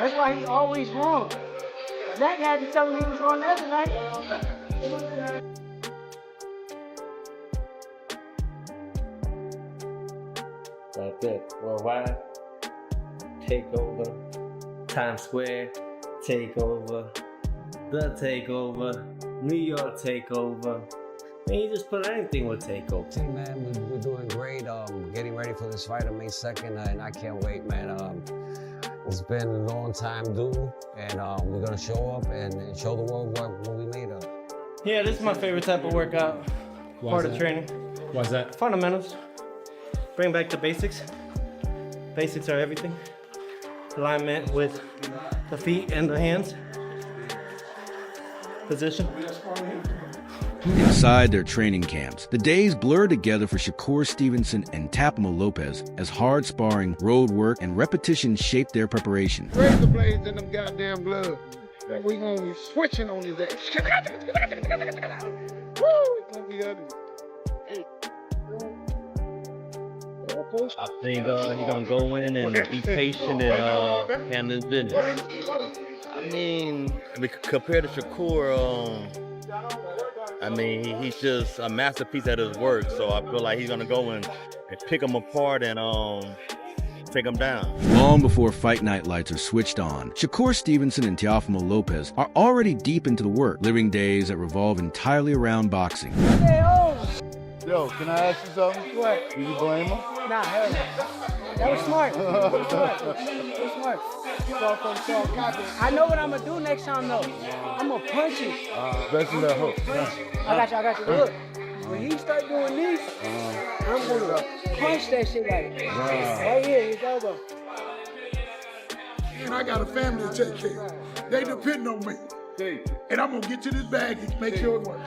That's why he's always wrong. Zach had to tell him he was wrong the other night. That's it. Worldwide, takeover, Times Square, takeover, the takeover, New York takeover. Man, you just put anything with takeover. Hey man, we're doing great. Getting ready for this fight on May 2nd, and I can't wait, man. It's been a long time due, and we're gonna show up and show the world what we made of. Yeah, this is my favorite type of workout. Part of training. Why's that? Fundamentals. Bring back the basics. Basics are everything. Alignment with the feet and the hands. Position. Inside their training camps, the days blur together for Shakur, Stevenson, and Teofimo Lopez as hard sparring, road work, and repetition shape their preparation. Razor blades in them goddamn gloves. We gonna be switching on his ass. Woo! It's gonna be ugly. I think he's gonna go in and be patient and handle his business. I mean, compared to Shakur, he's just a masterpiece at his work. So I feel like he's gonna go and pick him apart and take him down. Long before fight night lights are switched on, Shakur Stevenson and Teofimo Lopez are already deep into the work, living days that revolve entirely around boxing. Yo, can I ask you something? What? Do you blame him? Nah, hell no. That was smart. That was smart. That was smart. I know what I'm gonna do next time though. I'm gonna punch you. Especially that hook. I got you. Look, when he start doing this, I'm gonna punch that shit like right here, his elbow. And I got a family to take care of. They depend on me. And I'm gonna get to this bag and make sure it works.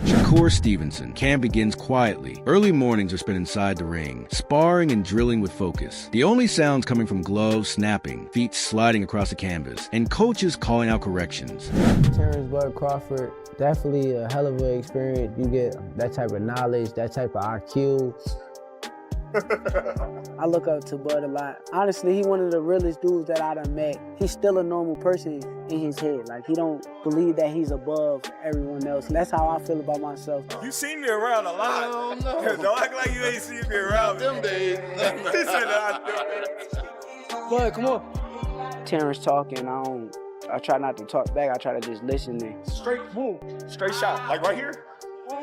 Shakur Stevenson. Camp begins quietly. Early mornings are spent inside the ring, sparring and drilling with focus. The only sounds coming from gloves snapping, feet sliding across the canvas, and coaches calling out corrections. Terrence Bud Crawford, definitely a hell of an experience. You get that type of knowledge, that type of IQ. I look up to Bud a lot. Honestly, he one of the realest dudes that I done met. He's still a normal person in his head. Like, he don't believe that he's above everyone else. That's how I feel about myself. You seen me around a lot. Don't act like you ain't seen me around them days. He said Bud, come on. Terrence talking, I try not to talk back. I try to just listen and straight boom, straight shot. Like right here,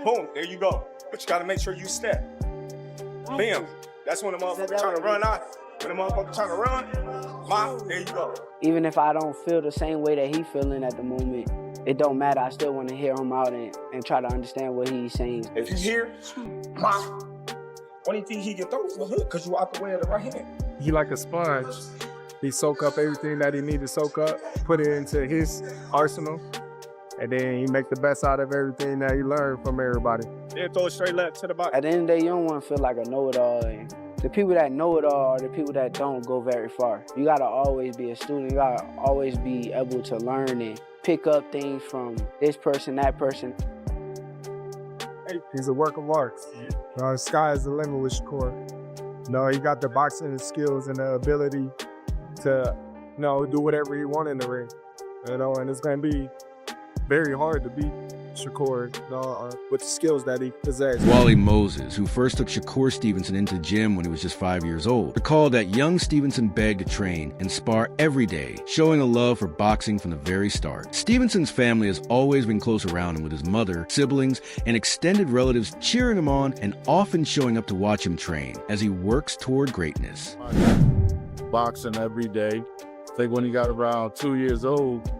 boom, there you go. But you gotta make sure you step. Bam. That's when the motherfucker trying to run out. When the motherfucker trying to run, there you go. Even if I don't feel the same way that he feeling at the moment, it don't matter. I still want to hear him out and try to understand what he's saying. If he's here, only thing he can throw is the hook because you out the way of the right hand. He like a sponge. He soak up everything that he need to soak up, put it into his arsenal, and then he make the best out of everything that he learned from everybody. Then throw it straight left to the body. At the end of the day, you don't want to feel like a know-it-all. And the people that know it all are the people that don't go very far. You gotta always be a student. You gotta always be able to learn and pick up things from this person, that person. He's a work of art. The sky is the limit with Shakur. He got the boxing skills and the ability to, do whatever he wants in the ring. And it's gonna be very hard to beat Shakur with the skills that he possesses. Wally Moses, who first took Shakur Stevenson into the gym when he was just 5 years old, recalled that young Stevenson begged to train and spar every day, showing a love for boxing from the very start. Stevenson's family has always been close around him, with his mother, siblings, and extended relatives cheering him on and often showing up to watch him train as he works toward greatness. Boxing every day. I think when he got around 2 years old,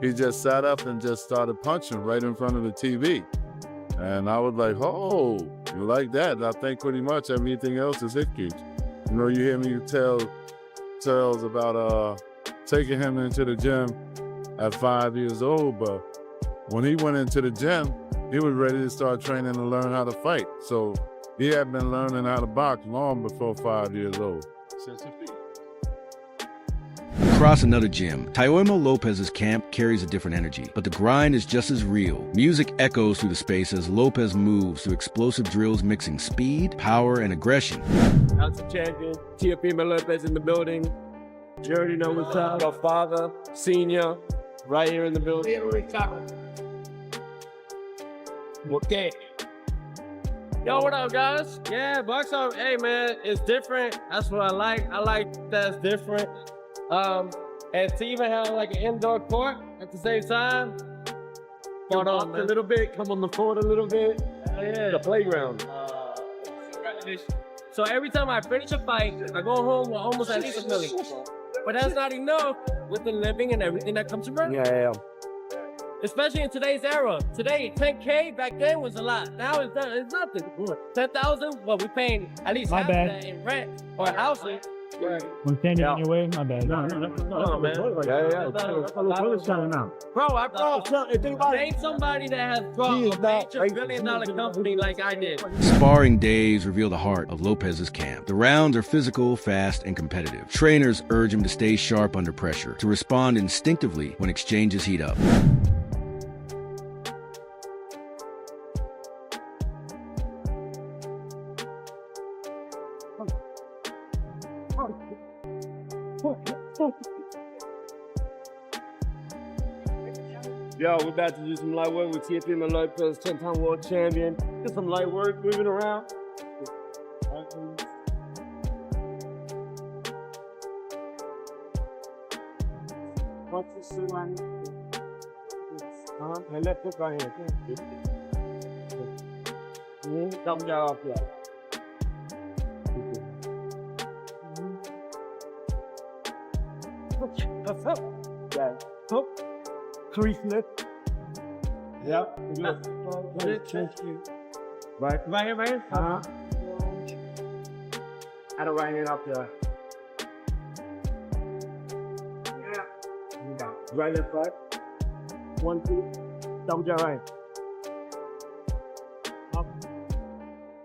he just sat up and just started punching right in front of the TV. And I was like, oh, you like that? I think pretty much everything else is history. You hear me tell tales about taking him into the gym at 5 years old, but when he went into the gym, he was ready to start training to learn how to fight. So he had been learning how to box long before 5 years old. Across another gym, Teofimo Lopez's camp carries a different energy, but the grind is just as real. Music echoes through the space as Lopez moves through explosive drills mixing speed, power, and aggression. House of champion, Teofimo Lopez in the building. You already know what's up. Our father, senior, right here in the building. Okay. Yo, what up, guys? Yeah, box up. Hey, man, it's different. That's what I like. I like that's different. And to even have like an indoor court at the same time. Come on, a little bit, come on the court a little bit. Yeah, the playground. Congratulations. So every time I finish a fight, I go home with almost at least $1 million. But that's not enough with the living and everything that comes from it. Yeah. Especially in today's era. Today, 10K back then was a lot. Now it's nothing. 10,000, well, we're paying at least half of that in rent or housing. When standing in your way, my bad. No, man. Bro, ain't somebody that has brought a major $1 billion company like I did. Sparring days reveal the heart of Lopez's camp. The rounds are physical, fast, and competitive. Trainers urge him to stay sharp under pressure, to respond instinctively when exchanges heat up. Yo, we're about to do some light work with Teofimo Lopez, 10-time world champion. Get some light work, moving around. And left hook right here. Double jab off that. That's up. Yeah. Hook. Crease lift. Yep. Right here, man. Out of right hand up there. Yeah. Right left right. 1, 2. Double jab right. Up.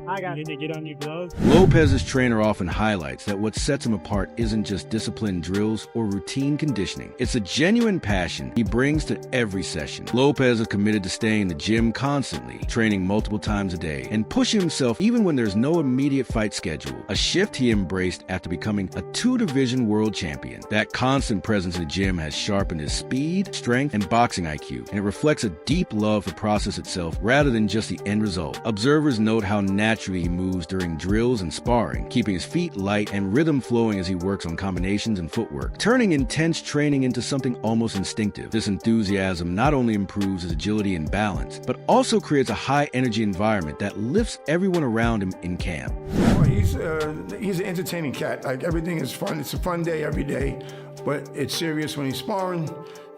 I got You need to get on your gloves. Lopez's trainer often highlights that what sets him apart isn't just disciplined drills or routine conditioning. It's a genuine passion he brings to every session. Lopez is committed to staying in the gym constantly, training multiple times a day, and pushing himself even when there's no immediate fight schedule, a shift he embraced after becoming a 2-division world champion. That constant presence in the gym has sharpened his speed, strength, and boxing IQ, and it reflects a deep love for the process itself rather than just the end result. Observers note how naturally he moves during drills and sparring, keeping his feet light and rhythm flowing as he works on combinations and footwork, turning intense training into something almost instinctive. This enthusiasm not only improves his agility and balance, but also creates a high-energy environment that lifts everyone around him in camp. Well, he's an entertaining cat. Like, everything is fun. It's a fun day every day, but it's serious when he's sparring.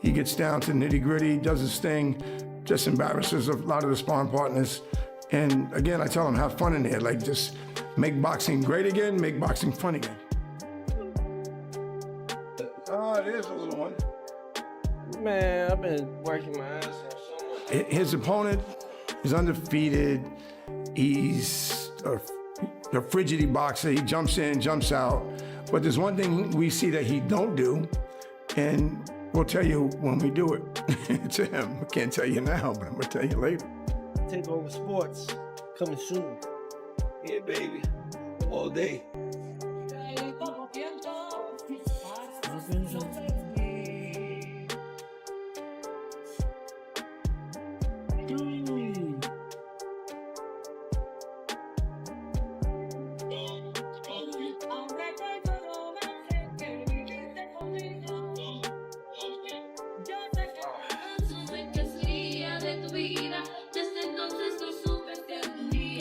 He gets down to nitty-gritty, does his thing, just embarrasses a lot of the sparring partners. And again, I tell them, have fun in there. Like, just make boxing great again, make boxing fun again. There's a little one. Man, I've been working my ass off so much. His opponent is undefeated. He's a frigidity boxer. He jumps in, jumps out. But there's one thing we see that he don't do, and we'll tell you when we do it to him. I can't tell you now, but I'm gonna tell you later. Take over sports. Coming soon. Yeah, baby. All day.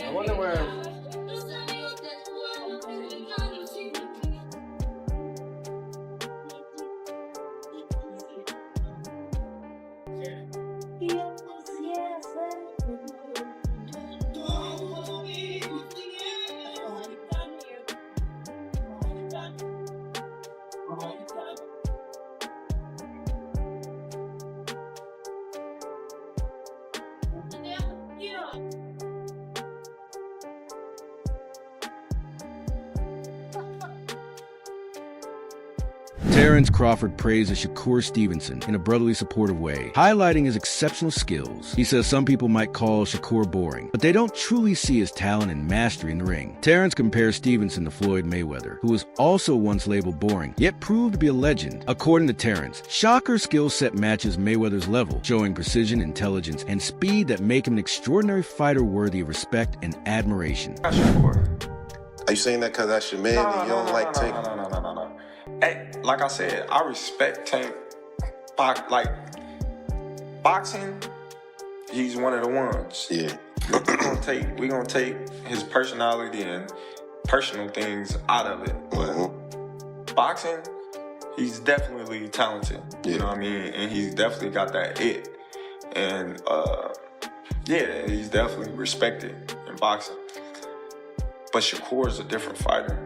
I wonder where. Terrence Crawford praises Shakur Stevenson in a brotherly supportive way, highlighting his exceptional skills. He says some people might call Shakur boring, but they don't truly see his talent and mastery in the ring. Terrence compares Stevenson to Floyd Mayweather, who was also once labeled boring, yet proved to be a legend. According to Terrence, Shakur's skill set matches Mayweather's level, showing precision, intelligence, and speed that make him an extraordinary fighter worthy of respect and admiration. Are you saying that because that's your man and you don't like Tank? No. Hey, like I said, I respect Tank. Like, boxing, he's one of the ones. Yeah. We're gonna take his personality and personal things out of it. But boxing, he's definitely talented. You know what I mean? And he's definitely got that it. And yeah, he's definitely respected in boxing. But Shakur is a different fighter.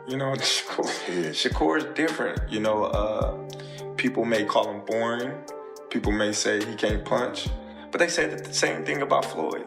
You know, Shakur's different. You know, people may call him boring. People may say he can't punch. But they say the same thing about Floyd.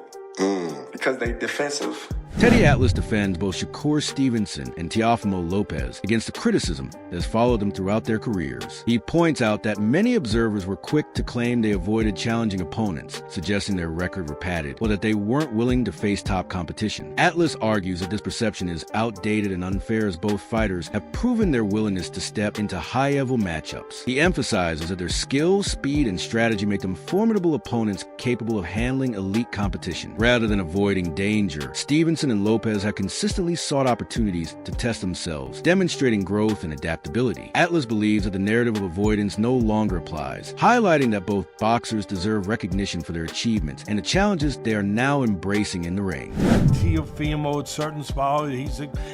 Because they defensive. Teddy Atlas defends both Shakur Stevenson and Teofimo Lopez against the criticism that has followed them throughout their careers. He points out that many observers were quick to claim they avoided challenging opponents, suggesting their record were padded, or that they weren't willing to face top competition. Atlas argues that this perception is outdated and unfair, as both fighters have proven their willingness to step into high-level matchups. He emphasizes that their skill, speed, and strategy make them formidable opponents capable of handling elite competition. Rather than avoiding danger, Stevenson and Lopez have consistently sought opportunities to test themselves, demonstrating growth and adaptability. Atlas believes that the narrative of avoidance no longer applies, highlighting that both boxers deserve recognition for their achievements and the challenges they are now embracing in the ring. Teofimo at certain spots,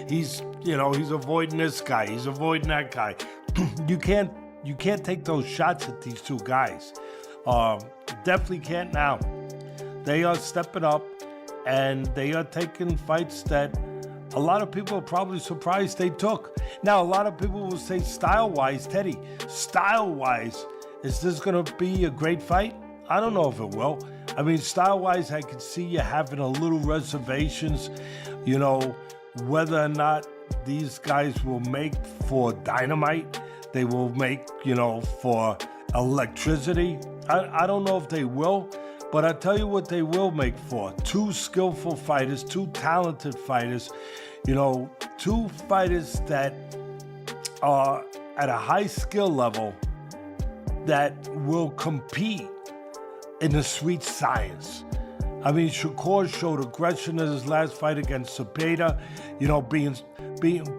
he's avoiding this guy, he's avoiding that guy. You can't take those shots at these two guys. Definitely can't now. They are stepping up, and they are taking fights that a lot of people are probably surprised they took. Now, a lot of people will say style-wise, Teddy, style-wise, is this going to be a great fight? I don't know if it will. I mean, style-wise, I could see you having a little reservations, you know, whether or not these guys will make for dynamite, they will make, you know, for electricity. I don't know if they will. But I tell you what they will make for. Two skillful fighters, two talented fighters, you know, two fighters that are at a high skill level that will compete in the sweet science. I mean, Shakur showed aggression in his last fight against Cepeda, you know, being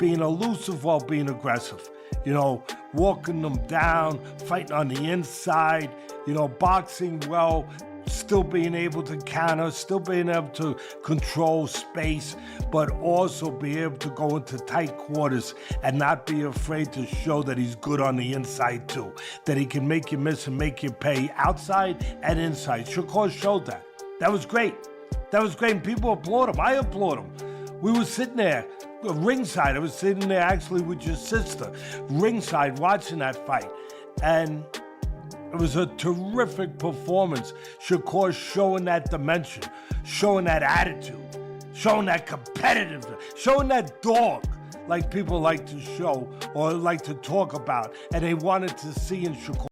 elusive while being aggressive. You know, walking them down, fighting on the inside, you know, boxing well, still being able to counter, still being able to control space, but also be able to go into tight quarters and not be afraid to show that he's good on the inside too, that he can make you miss and make you pay outside and inside. Shakur showed that. That was great. That was great, and people applaud him. I applaud him. We were sitting there ringside. I was sitting there actually with your sister, ringside, watching that fight, and it was a terrific performance. Shakur showing that dimension, showing that attitude, showing that competitiveness, showing that dog like people like to show or like to talk about, and they wanted to see in Shakur.